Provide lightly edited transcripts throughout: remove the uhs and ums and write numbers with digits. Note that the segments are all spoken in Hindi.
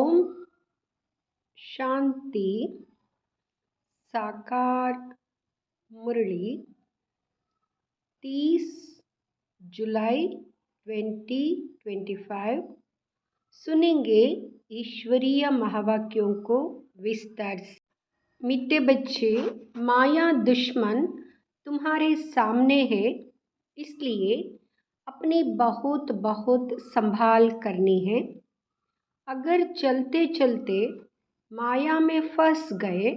ओम शांति। साकार मुरली 30 जुलाई 2025 सुनेंगे ईश्वरीय महावाक्यों को विस्तार से। मीठे बच्चे, माया दुश्मन तुम्हारे सामने है, इसलिए अपनी बहुत बहुत संभाल करनी है। अगर चलते चलते माया में फंस गए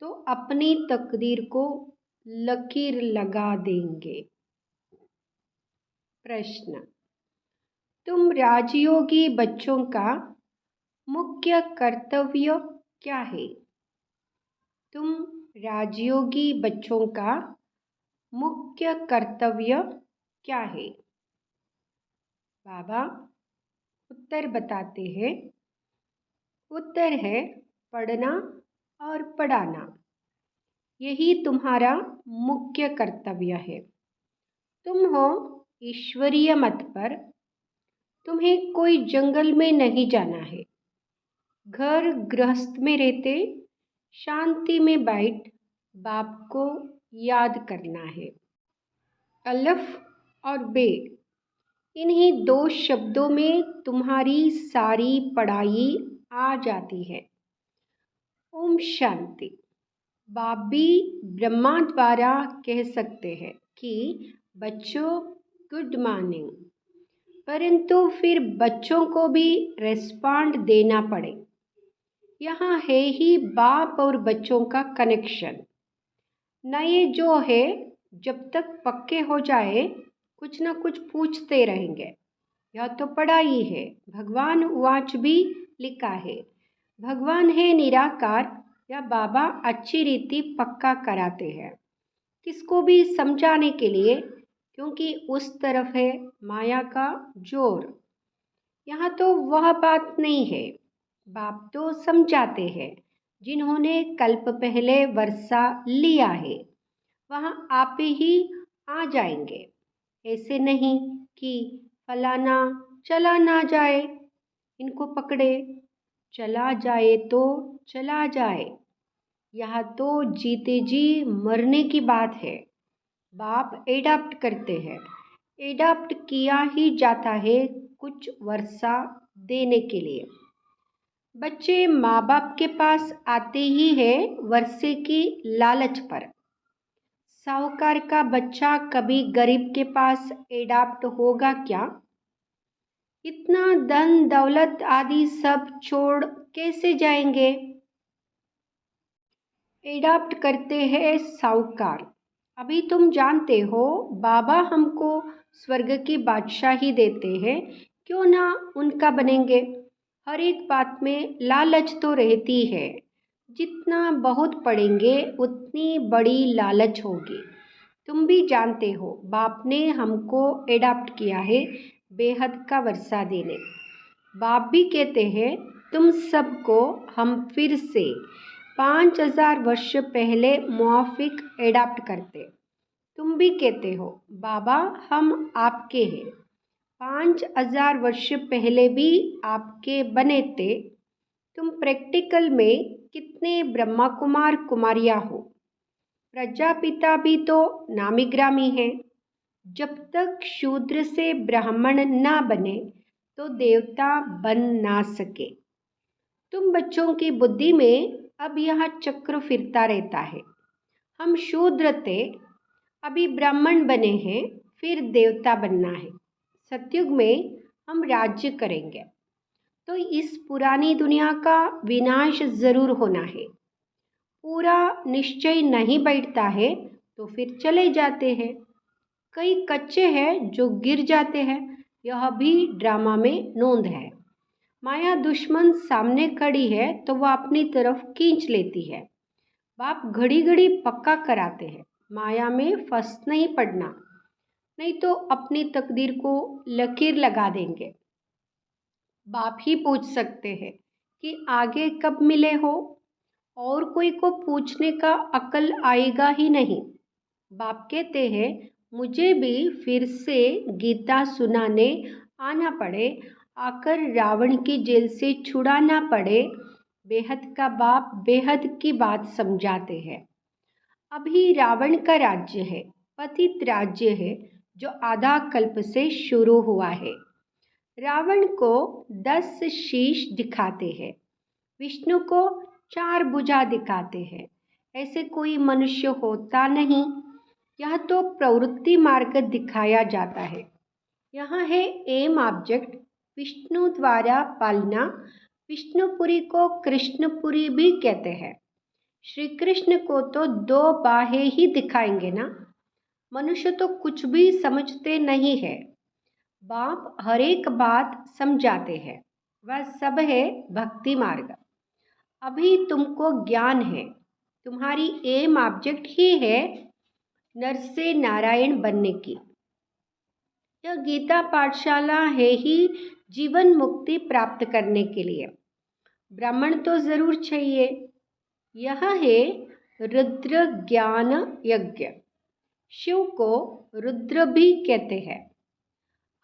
तो अपनी तकदीर को लकीर लगा देंगे। प्रश्न: तुम राजयोगी बच्चों का मुख्य कर्तव्य क्या है? तुम राजयोगी बच्चों का मुख्य कर्तव्य क्या है? बाबा उत्तर बताते हैं। उत्तर है पढ़ना और पढ़ाना। यही तुम्हारा मुख्य कर्तव्य है। तुम हो ईश्वरीय मत पर। तुम्हें कोई जंगल में नहीं जाना है। घर गृहस्थ में रहते शांति में बैठ बाप को याद करना है। अल्फ और बे, इन्हीं दो शब्दों में तुम्हारी सारी पढ़ाई आ जाती है। ओम शांति। बाप भी ब्रह्मा द्वारा कह सकते हैं कि बच्चों गुड मॉर्निंग, परंतु फिर बच्चों को भी रेस्पॉन्ड देना पड़े। यहाँ है ही बाप और बच्चों का कनेक्शन। नए जो है जब तक पक्के हो जाए कुछ ना कुछ पूछते रहेंगे। यह तो पढ़ाई है। भगवान वाच भी लिखा है। भगवान है निराकार या बाबा अच्छी रीति पक्का कराते हैं किसको भी समझाने के लिए, क्योंकि उस तरफ है माया का जोर। यहाँ तो वह बात नहीं है। बाप तो समझाते हैं जिन्होंने कल्प पहले वर्षा लिया है, वहाँ आप ही आ जाएंगे। ऐसे नहीं कि फलाना चला ना जाए, इनको पकड़े, चला जाए तो चला जाए। यह तो जीते जी मरने की बात है। बाप एडाप्ट करते हैं। एडाप्ट किया ही जाता है कुछ वर्षा देने के लिए। बच्चे माँ बाप के पास आते ही है वर्षे की लालच पर। साहूकार का बच्चा कभी गरीब के पास एडाप्ट होगा क्या? इतना धन दौलत आदि सब छोड़ कैसे जाएंगे? एडाप्ट करते हैं साहूकार। अभी तुम जानते हो बाबा हमको स्वर्ग की बादशाही देते हैं, क्यों ना उनका बनेंगे। हर एक बात में लालच तो रहती है। जितना बहुत पढ़ेंगे उतनी बड़ी लालच होगी। तुम भी जानते हो बाप ने हमको एडाप्ट किया है बेहद का वर्षा देने। बाप भी कहते हैं तुम सबको हम फिर से 5000 वर्ष पहले मुआफिक एडाप्ट करते। तुम भी कहते हो बाबा हम आपके हैं। 5000 वर्ष पहले भी आपके बने थे। तुम प्रैक्टिकल में कितने ब्रह्मा कुमार कुमारियाँ हो। प्रजापिता भी तो नामी ग्रामी है। जब तक शूद्र से ब्राह्मण ना बने तो देवता बन ना सके। तुम बच्चों की बुद्धि में अब यह चक्र फिरता रहता है। हम शूद्र थे, अभी ब्राह्मण बने हैं, फिर देवता बनना है। सतयुग में हम राज्य करेंगे, तो इस पुरानी दुनिया का विनाश जरूर होना है। पूरा निश्चय नहीं बैठता है तो फिर चले जाते हैं। कई कच्चे हैं जो गिर जाते हैं, यह भी ड्रामा में नोंद है। माया दुश्मन सामने खड़ी है तो वह अपनी तरफ खींच लेती है। बाप घड़ी घड़ी पक्का कराते हैं माया में फंस नहीं पड़ना, नहीं तो अपनी तकदीर को लकीर लगा देंगे। बाप ही पूछ सकते हैं कि आगे कब मिले हो, और कोई को पूछने का अकल आएगा ही नहीं। बाप कहते हैं मुझे भी फिर से गीता सुनाने आना पड़े, आकर रावण की जेल से छुड़ाना पड़े, बेहद का बाप बेहद की बात समझाते हैं। अभी रावण का राज्य है, पतित राज्य है, जो आधा कल्प से शुरू हुआ है। रावण को 10 शीश दिखाते हैं, विष्णु को 4 भुजा दिखाते हैं। ऐसे कोई मनुष्य होता नहीं। यह तो प्रवृत्ति मार्ग दिखाया जाता है। यहाँ है एम ऑब्जेक्ट, विष्णु द्वारा पालना। विष्णुपुरी को कृष्णपुरी भी कहते हैं। श्री कृष्ण को तो 2 बाहें ही दिखाएंगे ना। मनुष्य तो कुछ भी समझते नहीं है। बाप हर एक बात समझाते हैं। वह सब है भक्ति मार्ग। अभी तुमको ज्ञान है, तुम्हारी एम ऑब्जेक्ट ही है नर से नारायण बनने की। यह गीता पाठशाला है ही जीवन मुक्ति प्राप्त करने के लिए। ब्राह्मण तो जरूर चाहिए। यह है रुद्र ज्ञान यज्ञ। शिव को रुद्र भी कहते हैं।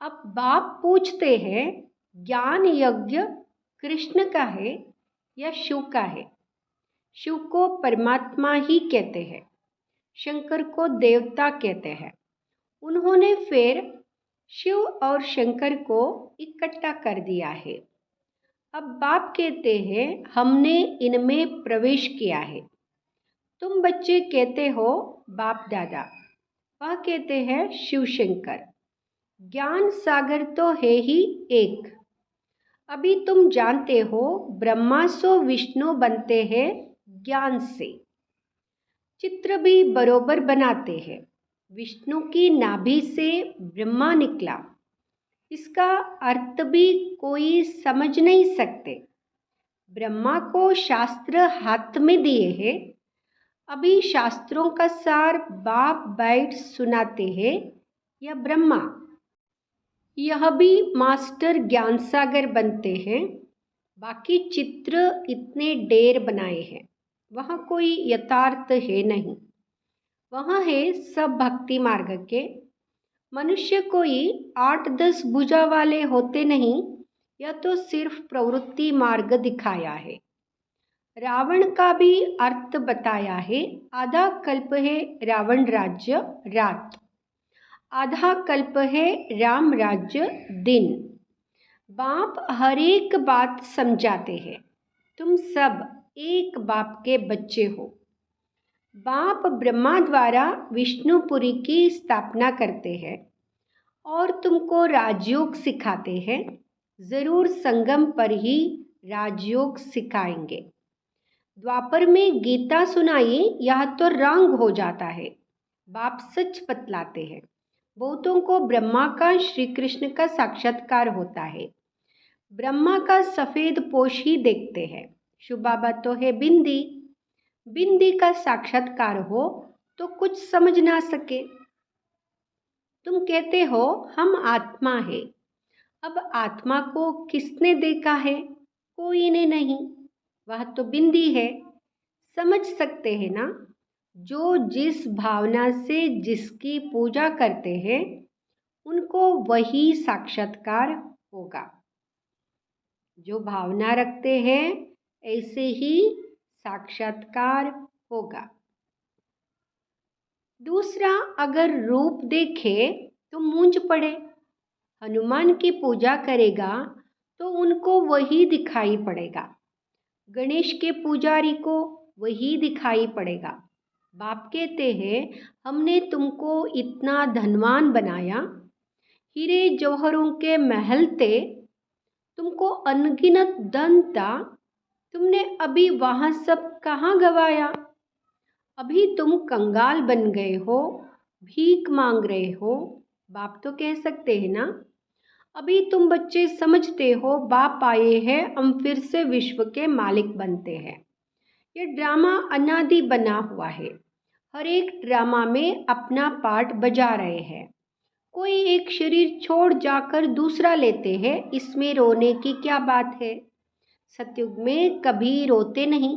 अब बाप पूछते हैं, ज्ञान यज्ञ कृष्ण का है या शिव का है? शिव को परमात्मा ही कहते हैं, शंकर को देवता कहते हैं। उन्होंने फिर शिव और शंकर को इकट्ठा कर दिया है। अब बाप कहते हैं, हमने इनमें प्रवेश किया है। तुम बच्चे कहते हो बाप दादा, वह कहते हैं शिव शंकर। ज्ञान सागर तो है ही एक। अभी तुम जानते हो ब्रह्मा सो विष्णु बनते हैं ज्ञान से। चित्र भी बरोबर बनाते हैं। विष्णु की नाभि से ब्रह्मा निकला, इसका अर्थ भी कोई समझ नहीं सकते। ब्रह्मा को शास्त्र हाथ में दिए हैं। अभी शास्त्रों का सार बाप बैठ सुनाते हैं या ब्रह्मा। यह भी मास्टर ज्ञान सागर बनते हैं। बाकी चित्र इतने ढेर बनाए हैं, वहाँ कोई यथार्थ है नहीं। वहाँ है सब भक्ति मार्ग के। मनुष्य कोई 8-10 भुजा वाले होते नहीं। यह तो सिर्फ प्रवृत्ति मार्ग दिखाया है। रावण का भी अर्थ बताया है। आधा कल्प है रावण राज्य रात, आधा कल्प है राम राज्य दिन। बाप हर एक बात समझाते हैं। तुम सब एक बाप के बच्चे हो। बाप ब्रह्मा द्वारा विष्णुपुरी की स्थापना करते हैं और तुमको राजयोग सिखाते हैं। जरूर संगम पर ही राजयोग सिखाएंगे। द्वापर में गीता सुनाई, यह तो रंग हो जाता है। बाप सच बतलाते हैं। बहुतों को ब्रह्मा का श्री कृष्ण का साक्षात्कार होता है। ब्रह्मा का सफेद पोश ही देखते हैं। शिव बाबा तो है बिंदी। बिंदी का साक्षात्कार हो तो कुछ समझ ना सके। तुम कहते हो हम आत्मा है। अब आत्मा को किसने देखा है? कोई ने नहीं। वह तो बिंदी है। समझ सकते हैं ना? जो जिस भावना से जिसकी पूजा करते हैं, उनको वही साक्षात्कार होगा। जो भावना रखते हैं ऐसे ही साक्षात्कार होगा। दूसरा, अगर रूप देखे तो मूंझ पड़े। हनुमान की पूजा करेगा तो उनको वही दिखाई पड़ेगा। गणेश के पुजारी को वही दिखाई पड़ेगा। बाप कहते हैं, हमने तुमको इतना धनवान बनाया, हीरे जौहरों के महल थे, तुमको अनगिनत धन था, तुमने अभी वहाँ सब कहाँ गवाया? अभी तुम कंगाल बन गए हो, भीख मांग रहे हो। बाप तो कह सकते हैं ना, अभी तुम बच्चे समझते हो बाप आए हैं, हम फिर से विश्व के मालिक बनते हैं। ये ड्रामा अनादि बना हुआ है। हर एक ड्रामा में अपना पार्ट बजा रहे हैं। कोई एक शरीर छोड़ जाकर दूसरा लेते हैं, इसमें रोने की क्या बात है? सतयुग में कभी रोते नहीं।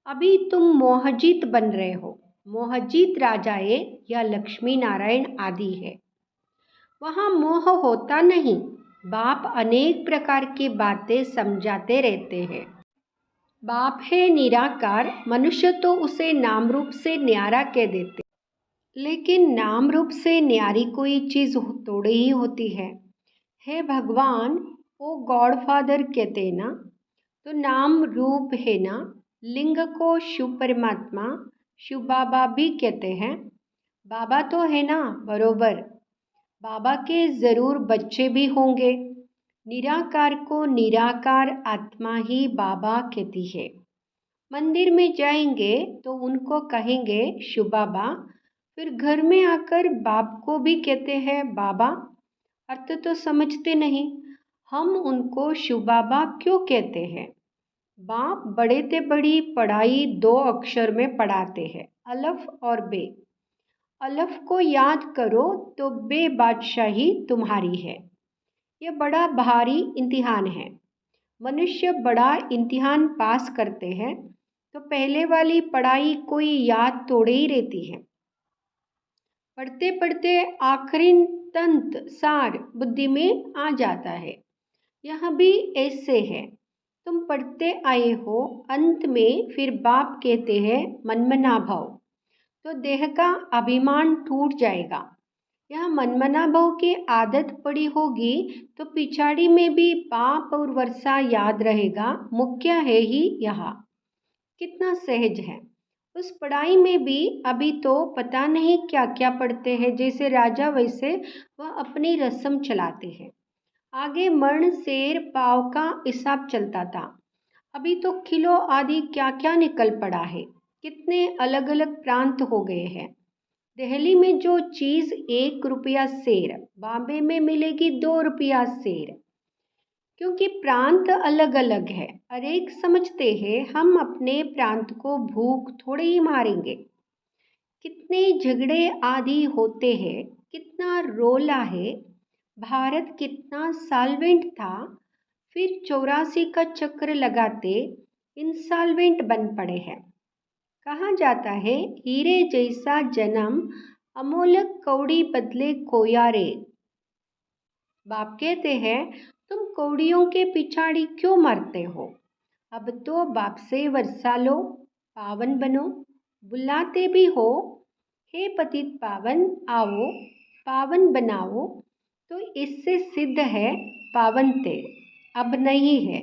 अभी तुम मोहजीत बन रहे हो। मोहजीत राजाए या लक्ष्मी नारायण आदि है। वहाँ मोह होता नहीं। बाप अनेक प्रकार की बातें समझाते रहते हैं। बाप है निराकार, मनुष्य तो उसे नाम रूप से न्यारा कह देते, लेकिन नाम रूप से न्यारी कोई चीज़ थोड़ी ही होती है। हे भगवान, वो गॉड फादर कहते हैं ना, तो नाम रूप है ना। लिंग को शिव परमात्मा, शिव बाबा भी कहते हैं। बाबा तो है ना, बरोबर। बाबा के ज़रूर बच्चे भी होंगे। निराकार को निराकार आत्मा ही बाबा कहती है। मंदिर में जाएंगे तो उनको कहेंगे शिव बाबा, फिर घर में आकर बाप को भी कहते हैं बाबा। अर्थ तो समझते नहीं, हम उनको शिव बाबा क्यों कहते हैं? बाप बड़े ते बड़ी पढ़ाई दो अक्षर में पढ़ाते हैं, अलफ और बे। अलफ को याद करो तो बे बादशाही तुम्हारी है। यह बड़ा भारी इम्तिहान है। मनुष्य बड़ा इम्तिहान पास करते हैं तो पहले वाली पढ़ाई कोई याद थोड़े ही रहती है। पढ़ते पढ़ते आखिरी तंत सार बुद्धि में आ जाता है। यह भी ऐसे है, तुम पढ़ते आए हो, अंत में फिर बाप कहते हैं मनमना भव, तो देह का अभिमान टूट जाएगा। यह मनमना भव की आदत पड़ी होगी तो पिछाड़ी में भी पाप और वर्षा याद रहेगा। मुख्य है ही यह, कितना सहज है। उस पढ़ाई में भी अभी तो पता नहीं क्या क्या पढ़ते हैं, जैसे राजा वैसे वह अपनी रस्म चलाते हैं। आगे मर्ण शेर पाव का हिसाब चलता था, अभी तो किलो आदि क्या क्या निकल पड़ा है। कितने अलग अलग प्रांत हो गए हैं। दिल्ली में जो चीज़ 1 रुपया शेर, बॉम्बे में मिलेगी 2 रुपया शेर, क्योंकि प्रांत अलग अलग है। हर एक समझते हैं हम अपने प्रांत को भूख थोड़े ही मारेंगे। कितने झगड़े आदि होते हैं, कितना रोला है। भारत कितना सॉल्वेंट था, फिर 84 का चक्र लगाते इंसॉल्वेंट बन पड़े हैं। कहा जाता है हीरे जैसा जन्म, अमोलक कौड़ी बदले खोया रे। बाप कहते हैं तुम कौड़ियों के पिछाड़ी क्यों मरते हो? अब तो बाप से वर्षा लो, पावन बनो। बुलाते भी हो, हे पतित पावन आओ, पावन बनाओ, तो इससे सिद्ध है पावन तेल अब नहीं है,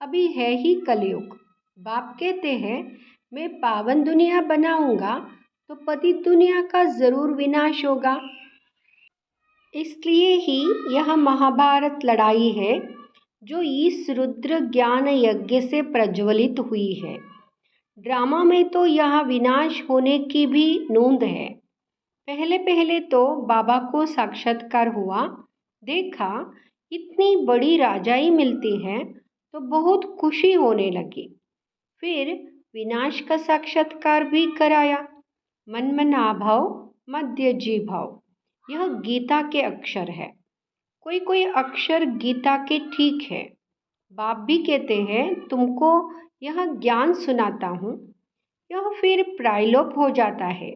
अभी है ही कलयुग। बाप कहते हैं मैं पावन दुनिया बनाऊंगा तो पतित दुनिया का जरूर विनाश होगा। इसलिए ही यह महाभारत लड़ाई है जो इस रुद्र ज्ञान यज्ञ से प्रज्वलित हुई है। ड्रामा में तो यह विनाश होने की भी नोंद है। पहले पहले तो बाबा को साक्षात्कार हुआ, देखा इतनी बड़ी राजाई मिलती है तो बहुत खुशी होने लगी। फिर विनाश का साक्षात्कार भी कराया। मनमना भव मध्य जी भव, यह गीता के अक्षर है। कोई कोई अक्षर गीता के ठीक है। बाप भी कहते हैं तुमको यह ज्ञान सुनाता हूँ, यह फिर प्रायलोप हो जाता है।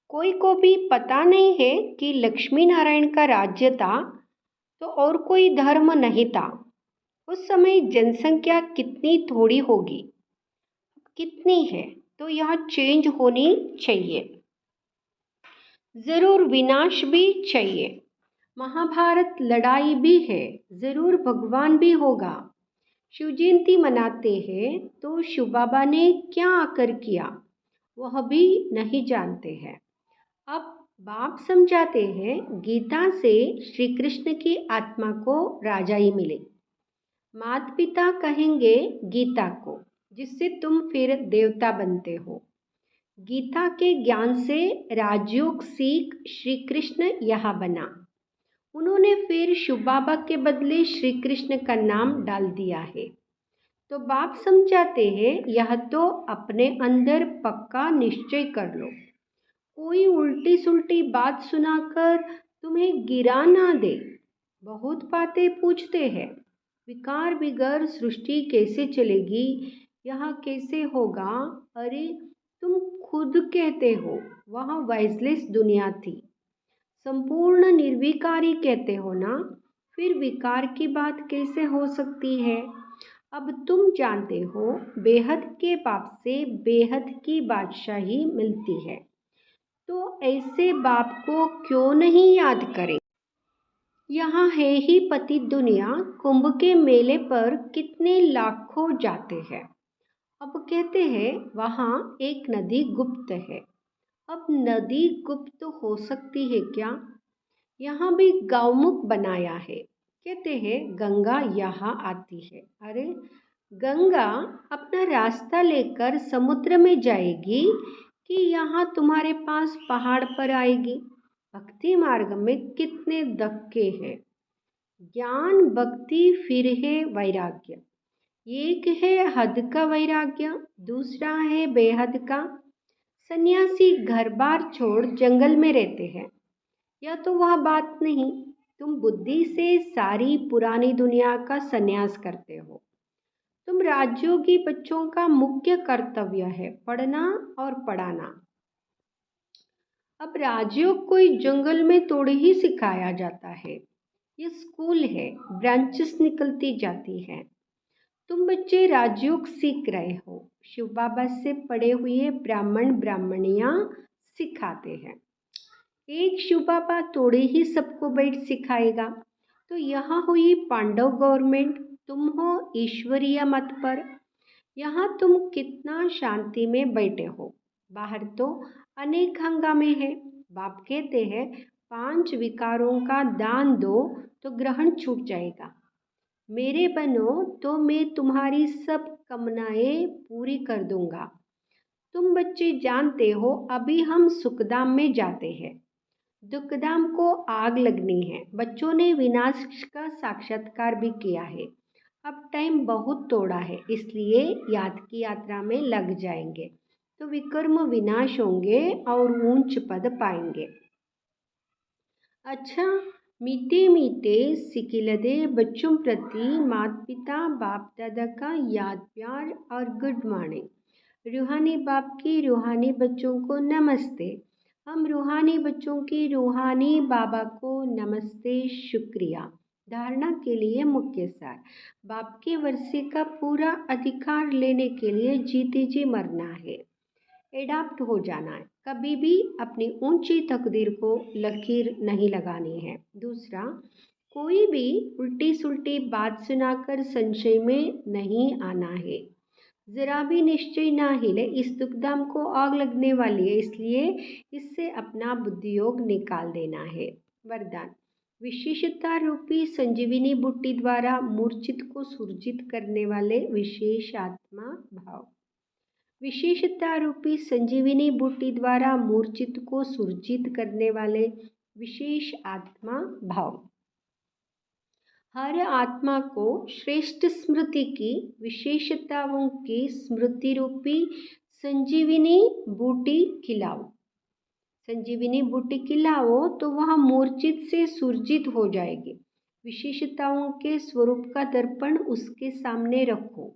कोई को भी पता नहीं है कि लक्ष्मी नारायण का राज्य था तो और कोई धर्म नहीं था। उस समय जनसंख्या कितनी थोड़ी होगी, कितनी है, तो यह चेंज होनी चाहिए। जरूर विनाश भी चाहिए। महाभारत लड़ाई भी है, जरूर भगवान भी होगा। शिव जयंती मनाते हैं तो शिव बाबा ने क्या आकर किया वह भी नहीं जानते हैं। अब बाप समझाते हैं गीता से श्री कृष्ण की आत्मा को राजाई मिले। माता पिता कहेंगे गीता को, जिससे तुम फिर देवता बनते हो। गीता के ज्ञान से राजयोग सीख श्री कृष्ण यहाँ बना। उन्होंने फिर शिव बाबा के बदले श्री कृष्ण का नाम डाल दिया है। तो बाप समझाते हैं यह तो अपने अंदर पक्का निश्चय कर लो। कोई उल्टी सुल्टी बात सुनाकर तुम्हें गिरा ना दे। बहुत बातें पूछते हैं, विकार बिगर सृष्टि कैसे चलेगी, यह कैसे होगा। अरे तुम खुद कहते हो वह वाइजलेस दुनिया थी। संपूर्ण निर्विकारी कहते हो ना, फिर विकार की बात कैसे हो सकती है? अब तुम जानते हो बेहद के बाप से बेहद की बादशाही मिलती है, तो ऐसे बाप को क्यों नहीं याद करें। यहाँ है ही पति दुनिया, कुंभ के मेले पर कितने लाखों जाते हैं। अब कहते हैं वहाँ एक नदी गुप्त है। अब नदी गुप्त हो सकती है क्या? यहाँ भी गौमुख बनाया है। कहते हैं गंगा यहाँ आती है। अरे गंगा अपना रास्ता लेकर समुद्र में जाएगी कि यहाँ तुम्हारे पास पहाड़ पर आएगी? भक्ति मार्ग में कितने धक्के हैं। ज्ञान भक्ति फिर है वैराग्य। एक है हद का वैराग्य, दूसरा है बेहद का। सन्यासी घर बार छोड़ जंगल में रहते हैं, या तो वह बात नहीं। तुम बुद्धि से सारी पुरानी दुनिया का सन्यास करते हो। तुम राजयोगी बच्चों का मुख्य कर्तव्य है पढ़ना और पढ़ाना। अब राजयोग कोई जंगल में थोड़ी ही सिखाया जाता है। ये स्कूल है, ब्रांचेस निकलती जाती हैं। तुम बच्चे राजयोग सीख रहे हो। शिव बाबा से पढ़े हुए ब्राह्मण ब्राह्मणियाँ सिखाते हैं। एक शिव बाबा थोड़े ही सबको बैठ सिखाएगा। तो यहाँ हुई पांडव गवर्नमेंट, तुम हो ईश्वरीय मत पर। यहाँ तुम कितना शांति में बैठे हो। बाहर तो अनेक हंगामे हैं। बाप कहते हैं 5 विकारों का दान दो तो ग्रहण छूट जाएगा। मेरे बनो तो मैं तुम्हारी सब कामनाएं पूरी कर दूंगा। तुम बच्चे जानते हो अभी हम सुखधाम में जाते हैं, दुखधाम को आग लगनी है। बच्चों ने विनाश का साक्षात्कार भी किया है। अब टाइम बहुत थोड़ा है, इसलिए याद की यात्रा में लग जाएंगे तो विकर्म विनाश होंगे और ऊंच पद पाएंगे। अच्छा, मीठे मीठे सिकिलदे बच्चों प्रति माता पिता बाप दादा का याद प्यार और गुड मॉर्निंग। रूहानी बाप की रूहानी बच्चों को नमस्ते। हम रूहानी बच्चों की रूहानी बाबा को नमस्ते शुक्रिया। धारणा के लिए मुख्य सार। बाप के वर्षे का पूरा अधिकार लेने के लिए जीते जी मरना है, एडाप्ट हो जाना है। कभी भी अपनी ऊंची तकदीर को लकीर नहीं लगानी है। दूसरा, कोई भी उल्टी सुल्टी बात सुनाकर संशय में नहीं आना है। जरा भी निश्चय ना हिले, इस दुखधाम को आग लगने वाली है, इसलिए इससे अपना बुद्धियोग निकाल देना है। वरदान, विशेषता रूपी संजीविनी बुट्टी द्वारा मूर्छित को सुरजित करने वाले विशेष आत्मा भाव। विशेषता रूपी संजीविनी बूटी द्वारा मूर्छित को सुरजित करने वाले विशेष आत्मा भाव। हर आत्मा को श्रेष्ठ स्मृति की विशेषताओं की स्मृति रूपी संजीविनी बूटी खिलाओ। संजीविनी बूटी खिलाओ तो वह मूर्छित से सुरजित हो जाएगी। विशेषताओं के स्वरूप का दर्पण उसके सामने रखो।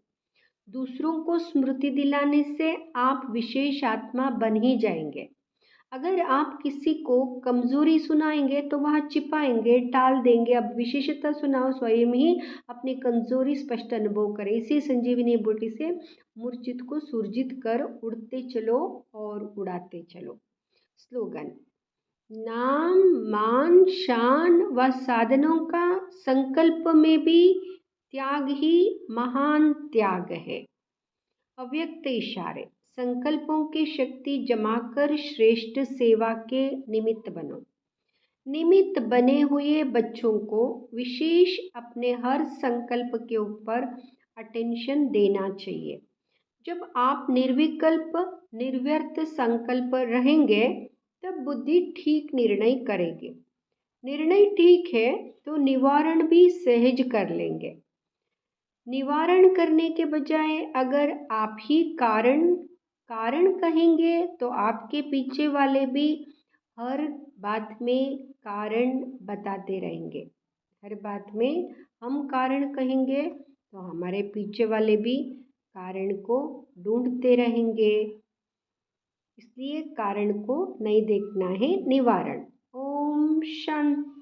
दूसरों को स्मृति दिलाने से आप विशेष आत्मा बन ही जाएंगे। अगर आप किसी को कमजोरी सुनाएंगे तो वह छिपाएंगे, टाल देंगे। अब विशेषता सुनाओ, स्वयं ही अपनी कमजोरी स्पष्ट अनुभव करें। इसी संजीवनी बूटी से मूर्छित को सुरजित कर उड़ते चलो और उड़ाते चलो। स्लोगन, नाम मान शान व साधनों का संकल्प में भी त्याग ही महान त्याग है। अव्यक्त इशारे, संकल्पों की शक्ति जमाकर श्रेष्ठ सेवा के निमित्त बनो। निमित्त बने हुए बच्चों को विशेष अपने हर संकल्प के ऊपर अटेंशन देना चाहिए। जब आप निर्विकल्प निर्व्यर्थ संकल्प रहेंगे तब बुद्धि ठीक निर्णय करेगी। निर्णय ठीक है तो निवारण भी सहज कर लेंगे। निवारण करने के बजाय अगर आप ही कारण कहेंगे तो आपके पीछे वाले भी हर बात में कारण बताते रहेंगे। हर बात में हम कारण कहेंगे तो हमारे पीछे वाले भी कारण को ढूंढते रहेंगे। इसलिए कारण को नहीं देखना है, निवारण। ओम शांति।